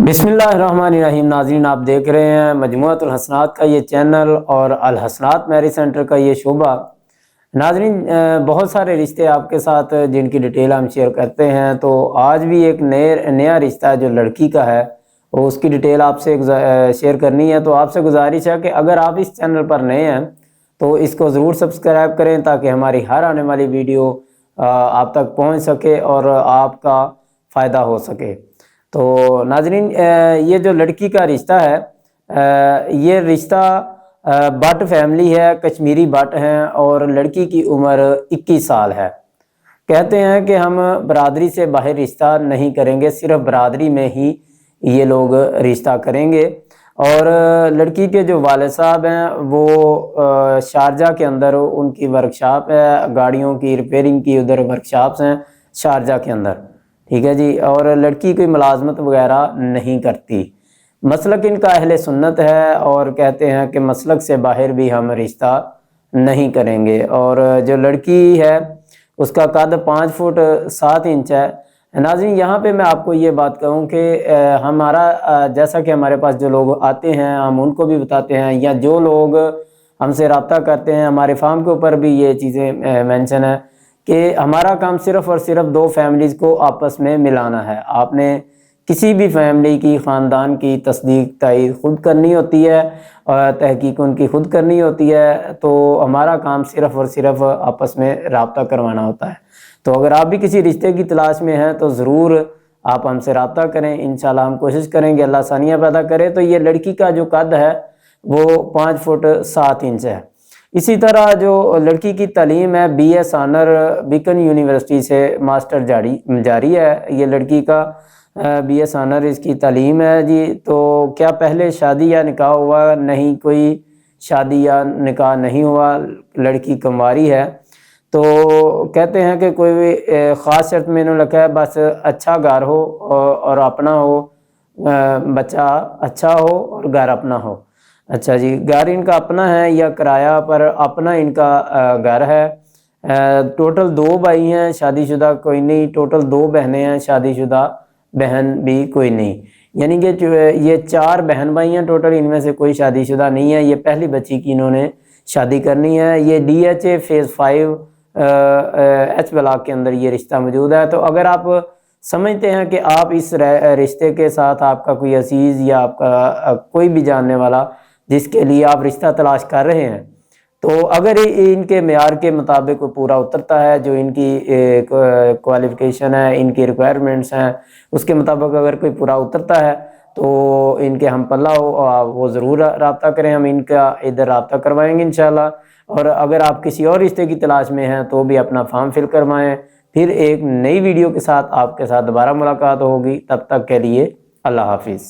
बिस्मिल्लाहिर्रहमानिर्रहीम। नाज़रीन, आप देख रहे हैं मजमुअत अल-हसनात का ये चैनल और अल-हसनात मैरिज सेंटर का ये शोबा। नाज़रीन, बहुत सारे रिश्ते आपके साथ जिनकी डिटेल हम शेयर करते हैं, तो आज भी एक नया रिश्ता जो लड़की का है वो उसकी डिटेल आपसे शेयर करनी है। तो आपसे गुजारिश है कि अगर आप इस चैनल पर नए हैं तो इसको ज़रूर सब्सक्राइब करें ताकि हमारी हर आने वाली वीडियो आप तक पहुँच सके और आपका फ़ायदा हो सके। तो नाजरीन, ये जो लड़की का रिश्ता है, ये रिश्ता भट्ट फैमिली है, कश्मीरी भट्ट हैं और लड़की की उम्र 21 साल है। कहते हैं कि हम बरादरी से बाहर रिश्ता नहीं करेंगे, सिर्फ बरादरी में ही ये लोग रिश्ता करेंगे। और लड़की के जो वालिद साहब हैं वो शारजा के अंदर उनकी वर्कशॉप है, गाड़ियों की रिपेयरिंग की उधर वर्कशॉप्स हैं शारजा के अंदर, ठीक है जी। और लड़की कोई मुलाजमत वगैरह नहीं करती। मसलक इनका अहले सुन्नत है और कहते हैं कि मसलक से बाहर भी हम रिश्ता नहीं करेंगे। और जो लड़की है उसका कद 5 फुट 7 इंच है। नाज़रीन, यहाँ पे मैं आपको ये बात कहूँ कि हमारा जैसा कि हमारे पास जो लोग आते हैं हम उनको भी बताते हैं, या जो लोग हमसे रब्ता करते हैं, हमारे फार्म के ऊपर भी ये चीज़ें मेंशन है कि हमारा काम सिर्फ़ और सिर्फ 2 फैमिलीज़ को आपस में मिलाना है। आपने किसी भी फैमिली की ख़ानदान की तस्दीक तायीद खुद करनी होती है और तहकीक उनकी खुद करनी होती है। तो हमारा काम सिर्फ़ और सिर्फ आपस में रब्ता करवाना होता है। तो अगर आप भी किसी रिश्ते की तलाश में हैं तो ज़रूर आप हमसे रब्ता करें। इंशाल्लाह हम कोशिश करेंगे, अल्लाह आसानियाँ पैदा करे। तो ये लड़की का जो कद है वो 5 फुट 7 इंच है। इसी तरह जो लड़की की तालीम है, BS ऑनर बीकन यूनिवर्सिटी से मास्टर जारी है। ये लड़की का BS ऑनर इसकी तालीम है जी। तो क्या पहले शादी या निकाह हुआ? नहीं, कोई शादी या निकाह नहीं हुआ, लड़की कुंवारी है। तो कहते हैं कि कोई भी ख़ास शर्त में इन्होंने रखा है, बस अच्छा घर हो और अपना हो, बच्चा अच्छा हो और घर अपना हो। अच्छा जी, घर इनका अपना है या किराया पर अपना इनका घर है। टोटल 2 भाई हैं, शादीशुदा कोई नहीं। टोटल 2 बहनें हैं, शादीशुदा बहन भी कोई नहीं। यानी कि जो है ये 4 बहन भाई हैं टोटल, इनमें से कोई शादीशुदा नहीं है। ये पहली बच्ची की इन्होंने शादी करनी है। ये DHA फेज़ 5 H ब्लॉक के अंदर ये रिश्ता मौजूद है। तो अगर आप समझते हैं कि आप इस रिश्ते के साथ आपका कोई अजीज़ या आपका कोई भी जानने वाला जिसके लिए आप रिश्ता तलाश कर रहे हैं, तो अगर इनके मेयार के मुताबिक पूरा उतरता है, जो इनकी क्वालिफ़िकेशन है, इनकी रिक्वायरमेंट्स हैं, उसके मुताबिक अगर कोई पूरा उतरता है तो इनके हम पल्ला हो वो ज़रूर रब्ता करें। हम इनका इधर रब्ता करवाएंगे इंशाल्लाह। और अगर आप किसी और रिश्ते की तलाश में हैं तो भी अपना फॉर्म फिल करवाएं। फिर एक नई वीडियो के साथ आपके साथ दोबारा मुलाकात होगी। तब तक के लिए अल्लाह हाफिज़।